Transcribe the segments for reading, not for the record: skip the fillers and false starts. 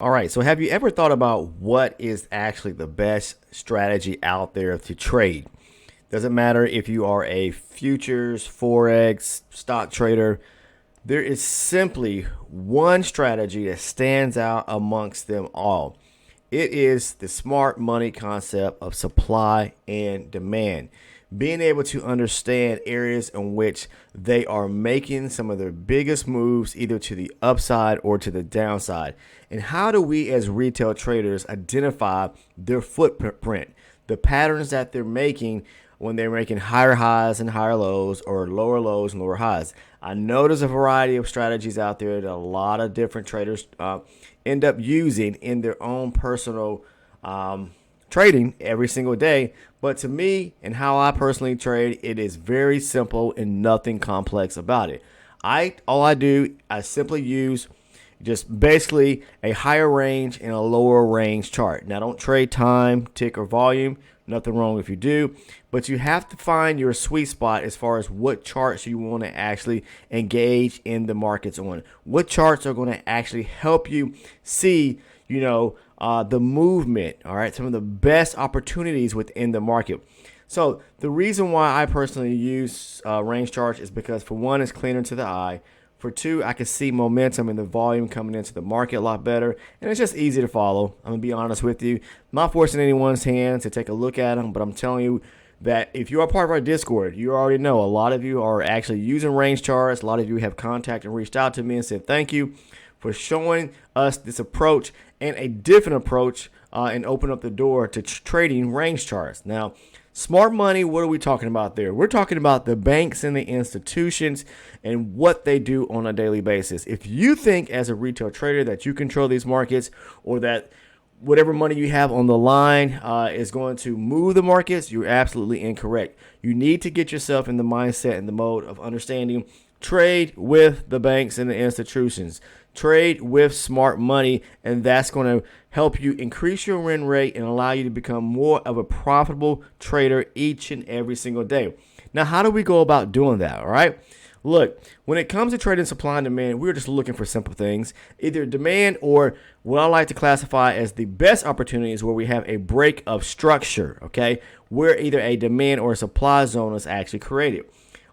All right, so have you ever thought about what is actually the best strategy out there to trade? Doesn't matter if you are a futures, forex, stock trader. There is simply one strategy that stands out amongst them all. It is the smart money concept of supply and demand. Being able to understand areas in which they are making some of their biggest moves, either to the upside or to the downside. And how do we as retail traders identify their footprint, the patterns that they're making when they're making higher highs and higher lows, or lower lows and lower highs? I know there's a variety of strategies out there that a lot of different traders end up using in their own personal trading every single day. But to me, and how I personally trade, it is very simple and nothing complex about it. I simply use just basically a higher range and a lower range chart. Now, don't trade time, tick, or volume. Nothing wrong if you do, but you have to find your sweet spot as far as what charts you want to actually engage in the markets on. What charts are going to actually help you see, the movement, all right, some of the best opportunities within the market. So the reason why I personally use range charts is because, for one, it's cleaner to the eye. For two, I can see momentum and the volume coming into the market a lot better, and it's just easy to follow. I'm going to be honest with you. I'm not forcing anyone's hand to take a look at them, but I'm telling you that if you are part of our Discord, you already know a lot of you are actually using range charts. A lot of you have contacted and reached out to me and said thank you for showing us this approach and a different approach and open up the door to trading range charts. Now, smart money, what are we talking about there? We're talking about the banks and the institutions and what they do on a daily basis. If you think as a retail trader that you control these markets, or that whatever money you have on the line is going to move the markets, you're absolutely incorrect. You need to get yourself in the mindset and the mode of understanding trade with the banks and the institutions. Trade with smart money, and that's going to help you increase your win rate and allow you to become more of a profitable trader each and every single day. Now, how do we go about doing that? All right. Look, when it comes to trading supply and demand, we're just looking for simple things. Either demand, or what I like to classify as the best opportunities, where we have a break of structure, okay, where either a demand or a supply zone is actually created.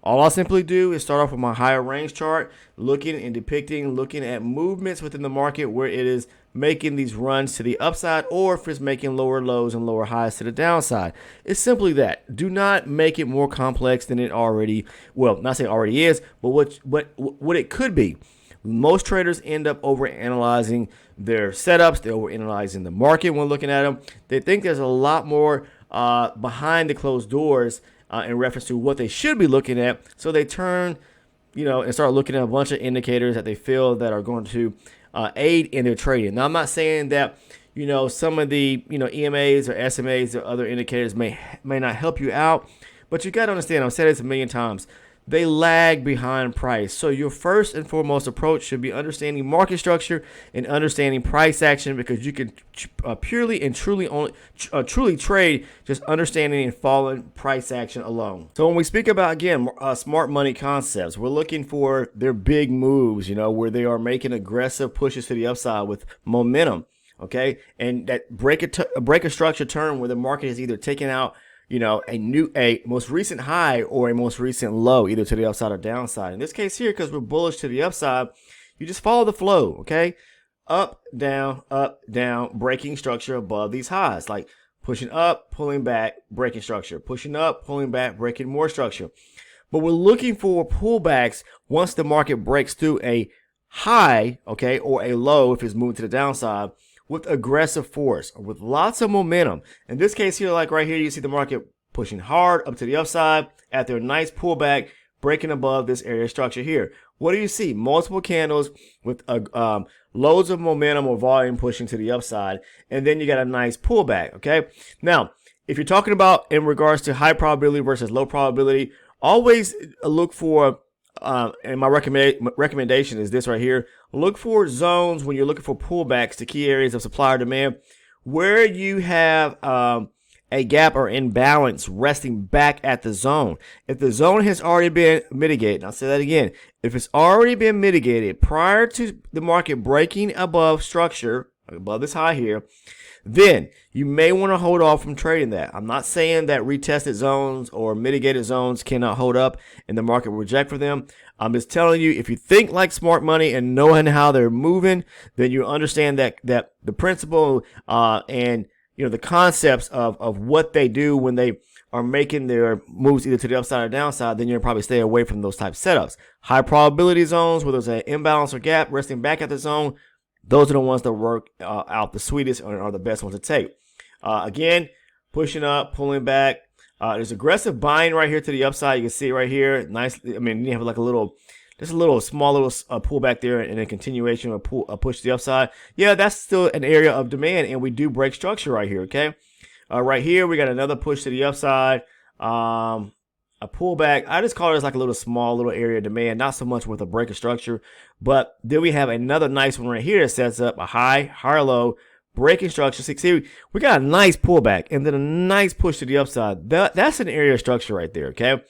All I simply do is start off with my higher range chart, looking at movements within the market where it is making these runs to the upside, or if it's making lower lows and lower highs to the downside. It's simply that. Do not make it more complex than it already, well, not saying already is, but what it could be. Most traders end up overanalyzing their setups. They're overanalyzing the market when looking at them. They think there's a lot more behind the closed doors in reference to what they should be looking at. So they turn, and start looking at a bunch of indicators that they feel that are going to aid in their trading. Now, I'm not saying that, some of the, EMAs or SMAs or other indicators may not help you out, but you got to understand, I've said this a million times, they lag behind price. So your first and foremost approach should be understanding market structure and understanding price action, because you can purely and truly trade just understanding and following price action alone. So when we speak about, again, smart money concepts, we're looking for their big moves, where they are making aggressive pushes to the upside with momentum. Okay, and that break a structure turn where the market is either taking out a most recent high or a most recent low, either to the upside or downside. In this case here, because we're bullish to the upside, you just follow the flow, okay? Up, down, breaking structure above these highs, like pushing up, pulling back, breaking structure, pushing up, pulling back, breaking more structure. But we're looking for pullbacks once the market breaks through a high, okay, or a low if it's moving to the downside, with aggressive force, with lots of momentum. In this case here, like right here, you see the market pushing hard up to the upside after a nice pullback, breaking above this area structure here. What do you see? Multiple candles with loads of momentum or volume pushing to the upside, and then you got a nice pullback, okay? Now, if you're talking about in regards to high probability versus low probability, always look for and my recommendation is this right here. Look for zones when you're looking for pullbacks to key areas of supply or demand where you have a gap or imbalance resting back at the zone. If the zone has already been mitigated, I'll say that again. If it's already been mitigated prior to the market breaking above structure, above this high here, then you may want to hold off from trading that. I'm not saying that retested zones or mitigated zones cannot hold up and the market will reject for them. I'm just telling you, if you think like smart money and knowing how they're moving, then you understand that the principle and the concepts of what they do when they are making their moves either to the upside or downside, then you'll probably stay away from those type setups. High probability zones where there's an imbalance or gap resting back at the zone, those are the ones that work out the sweetest and are the best ones to take. Again, pushing up, pulling back. There's aggressive buying right here to the upside. You can see it right here. Nice. I mean, you have like just a little small little pullback there and a continuation of a push to the upside. Yeah, that's still an area of demand, and we do break structure right here. Okay. Right here, we got another push to the upside. A pullback. I just call it as like a small little area of demand, not so much with a break of structure. But then we have another nice one right here that sets up a higher low, breaking structure. See, we got a nice pullback and then a nice push to the upside. That's an area of structure right there, okay?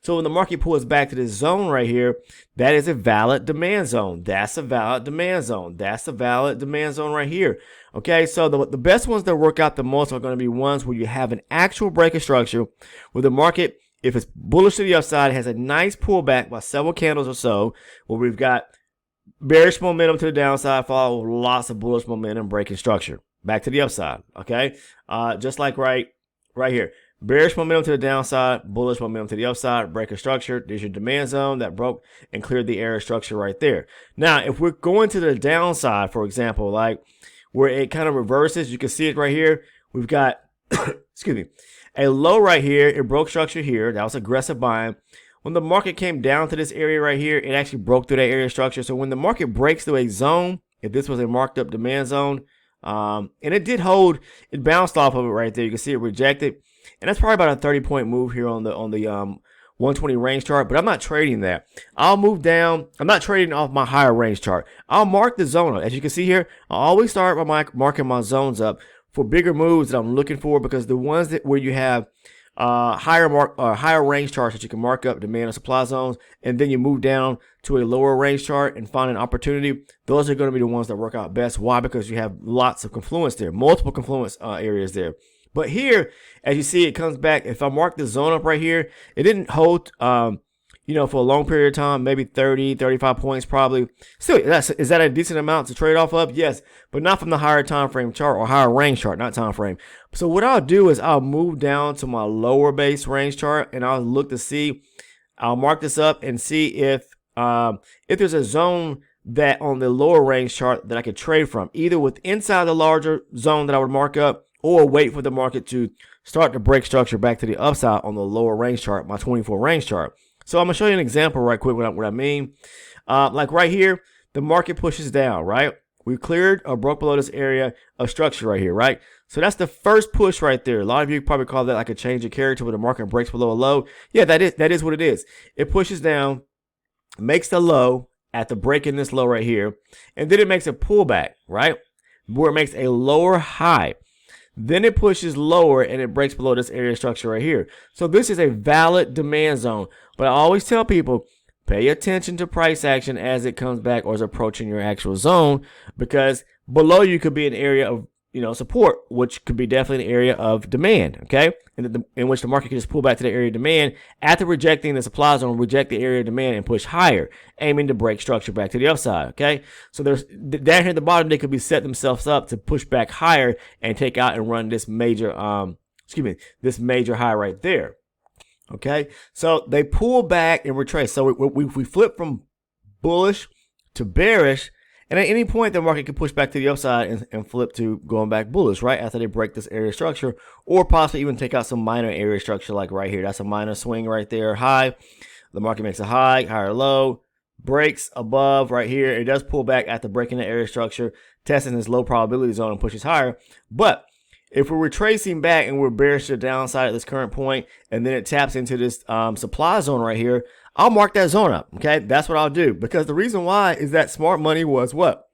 So when the market pulls back to this zone right here, that is a valid demand zone. That's a valid demand zone. That's a valid demand zone right here. Okay, so the best ones that work out the most are going to be ones where you have an actual break of structure, where the market, if it's bullish to the upside, has a nice pullback by several candles or so, where we've got bearish momentum to the downside, followed with lots of bullish momentum breaking structure back to the upside. Okay, just like right here, bearish momentum to the downside, bullish momentum to the upside, breaking structure. There's your demand zone that broke and cleared the area structure right there. Now, if we're going to the downside, for example, like where it kind of reverses, you can see it right here. We've got, excuse me, a low right here. It broke structure here. That was aggressive buying. When the market came down to this area right here, it actually broke through that area structure. So when the market breaks through a zone, if this was a marked up demand zone, and it did hold, it bounced off of it right there. You can see it rejected. And that's probably about a 30-point move here on the 120 range chart, but I'm not trading that. I'll move down. I'm not trading off my higher range chart. I'll mark the zone up. As you can see here, I always start by marking my zones up for bigger moves that I'm looking for, because the ones where you have higher range charts that you can mark up demand and supply zones, and then you move down to a lower range chart and find an opportunity, those are going to be the ones that work out best. Why? Because you have lots of confluence there, multiple confluence areas there. But here, as you see, it comes back. If I mark the zone up right here, it didn't hold, for a long period of time, maybe 30, 35 points probably. Still, is that a decent amount to trade off of? Yes, but not from the higher time frame chart or higher range chart, not time frame. So what I'll do is I'll move down to my lower base range chart, and I'll look to see, I'll mark this up and see if there's a zone that on the lower range chart that I could trade from, either with inside the larger zone that I would mark up, or wait for the market to start to break structure back to the upside on the lower range chart, my 24 range chart. So I'm going to show you an example right quick what I mean. Like right here, the market pushes down, right? We cleared or broke below this area of structure right here, right? So that's the first push right there. A lot of you probably call that like a change of character where the market breaks below a low. Yeah, that is what it is. It pushes down, makes the low at the break in this low right here, and then it makes a pullback, right? Where it makes a lower high. Then it pushes lower and it breaks below this area structure right here. So this is a valid demand zone. But I always tell people, pay attention to price action as it comes back or is approaching your actual zone, because below you could be an area of support, which could be definitely an area of demand, okay? In which the market can just pull back to the area of demand after rejecting the supply zone, reject the area of demand and push higher, aiming to break structure back to the upside, okay? So there's down here at the bottom, they could be set themselves up to push back higher and take out and run this major, this major high right there, okay? So they pull back and retrace. So we flip from bullish to bearish. And at any point, the market can push back to the upside and flip to going back bullish, right? After they break this area structure, or possibly even take out some minor area structure like right here. That's a minor swing right there, high. The market makes a high, higher low, breaks above right here. It does pull back after breaking the area structure, testing this low probability zone and pushes higher. But if we're retracing back and we're bearish to the downside at this current point, and then it taps into this supply zone right here, I'll mark that zone up, okay? That's what I'll do, because the reason why is that smart money was what?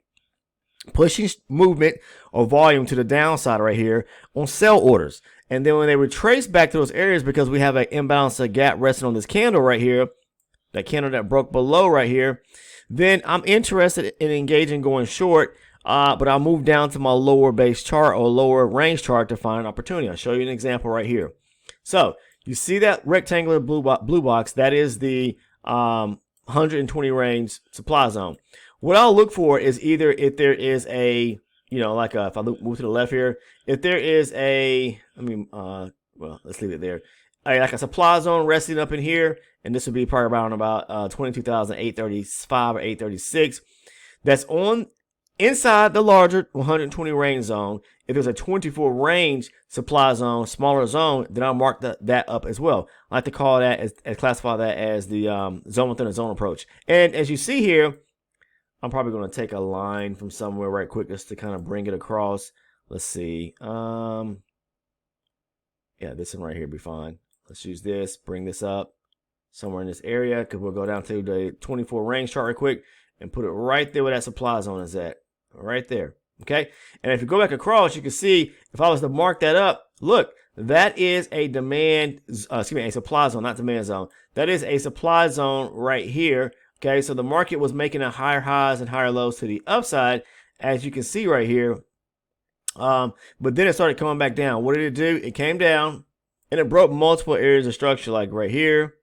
Pushing movement or volume to the downside right here on sell orders. And then when they retrace back to those areas, because we have an imbalance of gap resting on this candle right here, that candle that broke below right here, then I'm interested in engaging going short but I'll move down to my lower base chart or lower range chart to find an opportunity. I'll show you an example right here. So you see that rectangular blue box? That is the 120 range supply zone. What I'll look for is either if there is a, like if I move to the left here, if there is a, well, let's leave it there. Like a supply zone resting up in here, and this would be probably around about 22,835 or 836. That's on inside the larger 120 range zone. If there's a 24 range supply zone, smaller zone, then I'll mark that up as well. I like to call that as classify that as the zone within a zone approach. And as you see here, I'm probably going to take a line from somewhere right quick just to kind of bring it across. Let's see. Yeah, this one right here would be fine. Let's use this, bring this up somewhere in this area, because we'll go down to the 24 range chart right quick and put it right there where that supply zone is at. Right there. Okay. And if you go back across, you can see if I was to mark that up, look, that is a a supply zone, not demand zone. That is a supply zone right here. Okay. So the market was making a higher highs and higher lows to the upside, as you can see right here. But then it started coming back down. What did it do? It came down and it broke multiple areas of structure, like right here,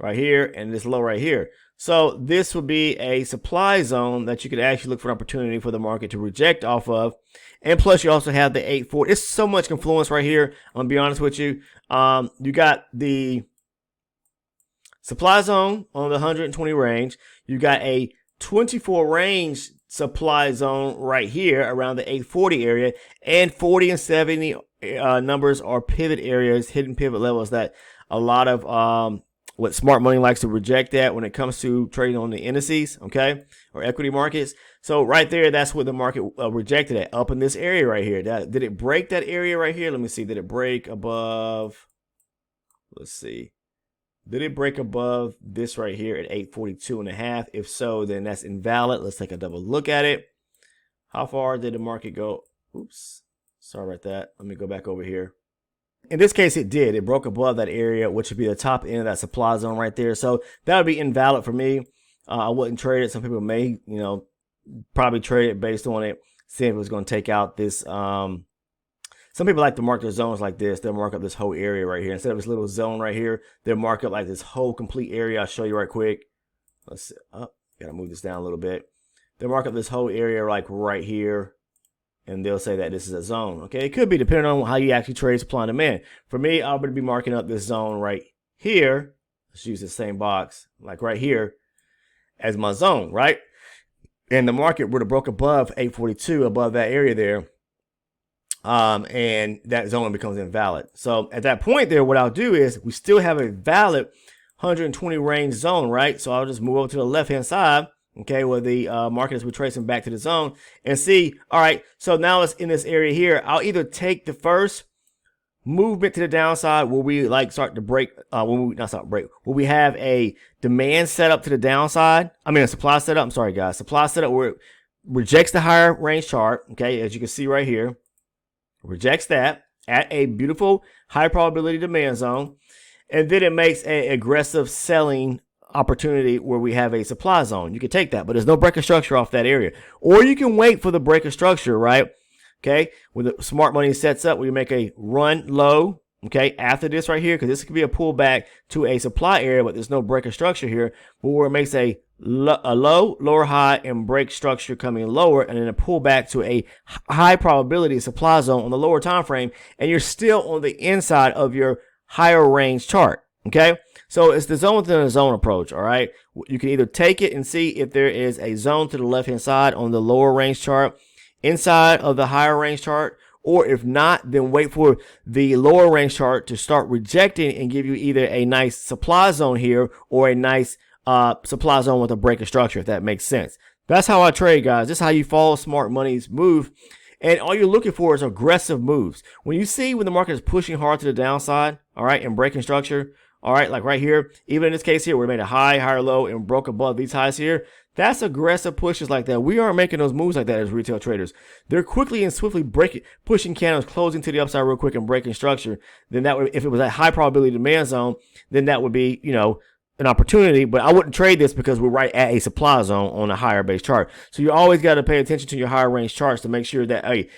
and this low right here. So this would be a supply zone that you could actually look for an opportunity for the market to reject off of. And plus you also have the 840. It's so much confluence right here. I'm gonna be honest with you. You got the supply zone on the 120 range. You got a 24 range supply zone right here around the 840 area, and 40 and 70 numbers are pivot areas, hidden pivot levels that a lot of what smart money likes to reject at when it comes to trading on the indices, okay, or equity markets. So right there, that's what the market rejected at, up in this area right here. Did it break that area right here? Let me see. Did it break above? Let's see. Did it break above this right here at 842.5? If so, then that's invalid. Let's take a double look at it. How far did the market go? Oops. Sorry about that. Let me go back over here. In this case, it did. It broke above that area, which would be the top end of that supply zone right there. So that would be invalid for me. I wouldn't trade it. Some people may, probably trade it based on it, seeing if it was going to take out this. Some people like to mark their zones like this. They'll mark up this whole area right here. Instead of this little zone right here, they'll mark up like this whole complete area. I'll show you right quick. Let's see. Oh, gotta move this down a little bit. They'll mark up this whole area like right here, and they'll say that this is a zone. Okay, it could be depending on how you actually trade supply and demand. For me, I would be marking up this zone right here. Let's use the same box, like right here, as my zone, right? And the market would have broke above 842, above that area there. And that zone becomes invalid. So at that point there, what I'll do is we still have a valid 120 range zone, right? So I'll just move over to the left-hand side, okay, where the market is retracing back to the zone, and see, all right, so now it's in this area here. I'll either take the first movement to the downside where we start to break, where we have a demand setup to the downside. A supply setup. I'm sorry, guys. Supply setup where it rejects the higher range chart, okay, as you can see right here. Rejects that at a beautiful high probability demand zone, and then it makes an aggressive selling opportunity where we have a supply zone. You can take that, but there's no break of structure off that area, or you can wait for the break of structure, right? Okay, when the smart money sets up, we make a run low, okay, after this right here, because this could be a pullback to a supply area, but there's no break of structure here, but where it makes a low, lower high, and break structure coming lower, and then a pullback to a high probability supply zone on the lower time frame, and you're still on the inside of your higher range chart. Okay, so it's the zone within a zone approach. All right, you can either take it and see if there is a zone to the left hand side on the lower range chart inside of the higher range chart, or if not, then wait for the lower range chart to start rejecting and give you either a nice supply zone here or a nice supply zone with a break of structure, if that makes sense. That's how I trade, guys. This is how you follow smart money's move. And all you're looking for is aggressive moves. When you see when the market is pushing hard to the downside, all right, and breaking structure, all right, like right here, even in this case here, where we made a high, higher low, and broke above these highs here, that's aggressive pushes like that. We aren't making those moves like that as retail traders. They're quickly and swiftly pushing candles, closing to the upside real quick and breaking structure. Then that would, if it was a high probability demand zone, then that would be, an opportunity, but I wouldn't trade this because we're right at a supply zone on a higher base chart. So you always got to pay attention to your higher range charts to make sure that, hey,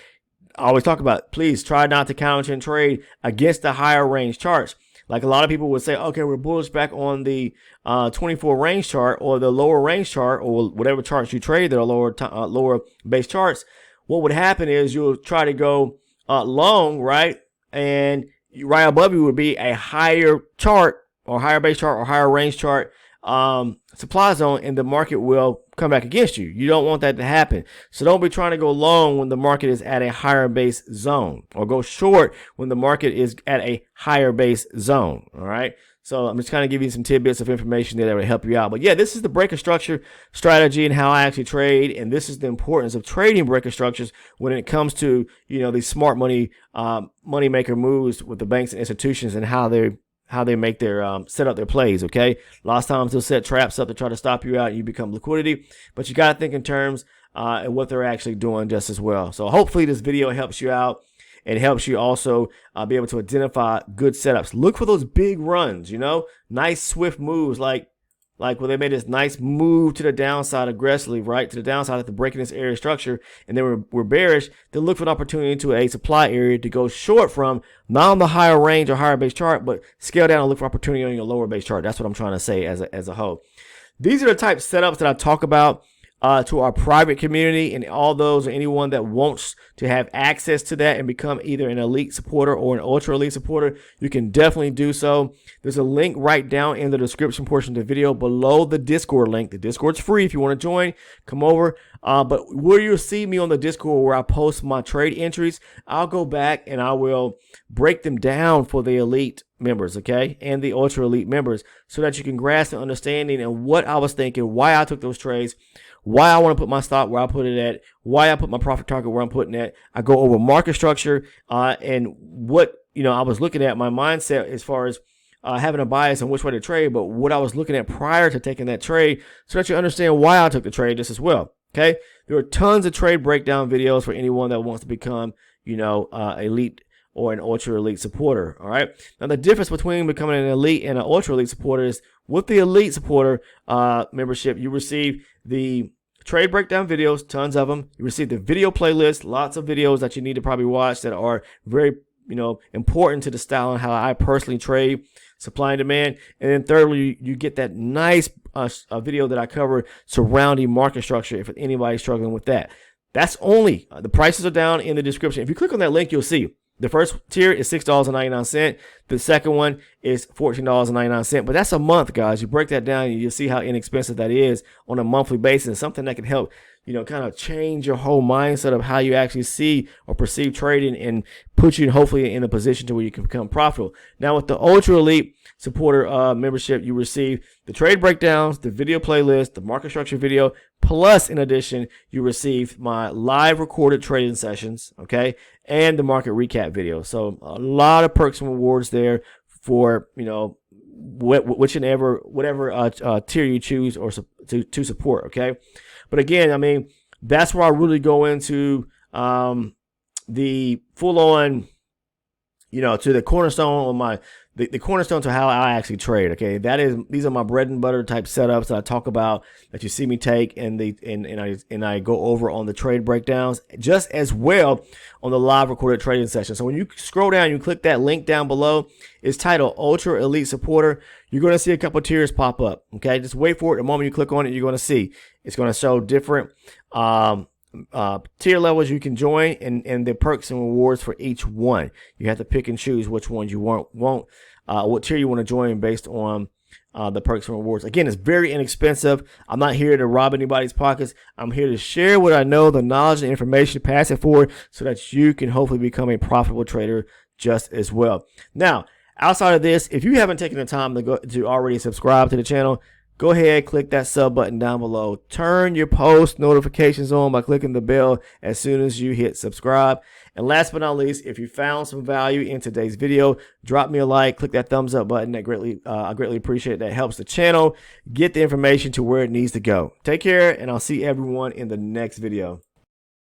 I always talk about, please try not to counter and trade against the higher range charts. Like a lot of people would say, okay, we're bullish back on the 24 range chart or the lower range chart or whatever charts you trade that are lower base charts. What would happen is you'll try to go long, right? And right above you would be a higher chart or higher base chart or higher range chart supply zone, and the market will come back against you. You don't want that to happen. So don't be trying to go long when the market is at a higher base zone, or go short when the market is at a higher base zone. All right. So I'm just kind of giving you some tidbits of information there that will help you out. But yeah, this is the breaker structure strategy and how I actually trade. And this is the importance of trading breaker structures when it comes to, these smart money, money maker moves with the banks and institutions, and how they make their set up their plays. Okay, a lot of times they'll set traps up to try to stop you out and you become liquidity, but you got to think in terms and what they're actually doing just as well. So hopefully this video helps you out and helps you also be able to identify good setups. Look for those big runs, nice swift moves like where they made this nice move to the downside aggressively, right to the downside after breaking this area structure, and then we're bearish. Then look for an opportunity to a supply area to go short from, not on the higher range or higher base chart, but scale down and look for opportunity on your lower base chart. That's what I'm trying to say as a whole. These are the type of setups that I talk about to our private community, and all those, or anyone that wants to have access to that and become either an elite supporter or an ultra elite supporter, you can definitely do so. There's a link right down in the description portion of the video below the Discord link. The Discord's free. If you want to join, come over. But where you'll see me on the Discord, where I post my trade entries, I'll go back and I will break them down for the elite members, okay, and the ultra elite members, so that you can grasp an understanding and what I was thinking, why I took those trades, why I want to put my stop where I put it at, why I put my profit target where I'm putting it. I go over market structure and what I was looking at, my mindset as far as having a bias on which way to trade, but what I was looking at prior to taking that trade, so that you understand why I took the trade just as well. Okay, there are tons of trade breakdown videos for anyone that wants to become elite or an ultra elite supporter. All right. Now the difference between becoming an elite and an ultra elite supporter is, with the elite supporter membership, you receive the trade breakdown videos, tons of them. You receive the video playlist, lots of videos that you need to probably watch that are very important to the style and how I personally trade, supply and demand. And then thirdly, you get that nice video that I cover surrounding market structure if anybody's struggling with that. That's only the prices are down in the description. If you click on that link, you'll see the first tier is $6.99. The second one is $14.99. But that's a month, guys. You break that down and you'll see how inexpensive that is on a monthly basis. Something that can help, kind of change your whole mindset of how you actually see or perceive trading, and put you hopefully in a position to where you can become profitable. Now with the ultra elite supporter membership, you receive the trade breakdowns, the video playlist, the market structure video, plus in addition, you receive my live recorded trading sessions, okay, and the market recap video. So a lot of perks and rewards there for, whatever tier you choose or to support, okay. But again, I mean, that's where I really go into the full on, to the cornerstone on my the cornerstone to how I actually trade. Okay, these are my bread and butter type setups that I talk about, that you see me take, and I go over on the trade breakdowns, just as well on the live recorded trading session. So when you scroll down, you click that link down below. It's titled Ultra Elite Supporter. You're going to see a couple tiers pop up. Okay, just wait for it. The moment you click on it, you're going to see it's going to show different tier levels you can join, and the perks and rewards for each one. You have to pick and choose which ones you want what tier you want to join based on the perks and rewards. Again, it's very inexpensive. I'm not here to rob anybody's pockets. I'm here to share what I know, the knowledge and information, pass it forward so that you can hopefully become a profitable trader just as well. Now, outside of this, if you haven't taken the time to already subscribe to the channel, go ahead, click that sub button down below. Turn your post notifications on by clicking the bell as soon as you hit subscribe. And last but not least, if you found some value in today's video, drop me a like, click that thumbs up button. I greatly appreciate it. That helps the channel get the information to where it needs to go. Take care, and I'll see everyone in the next video.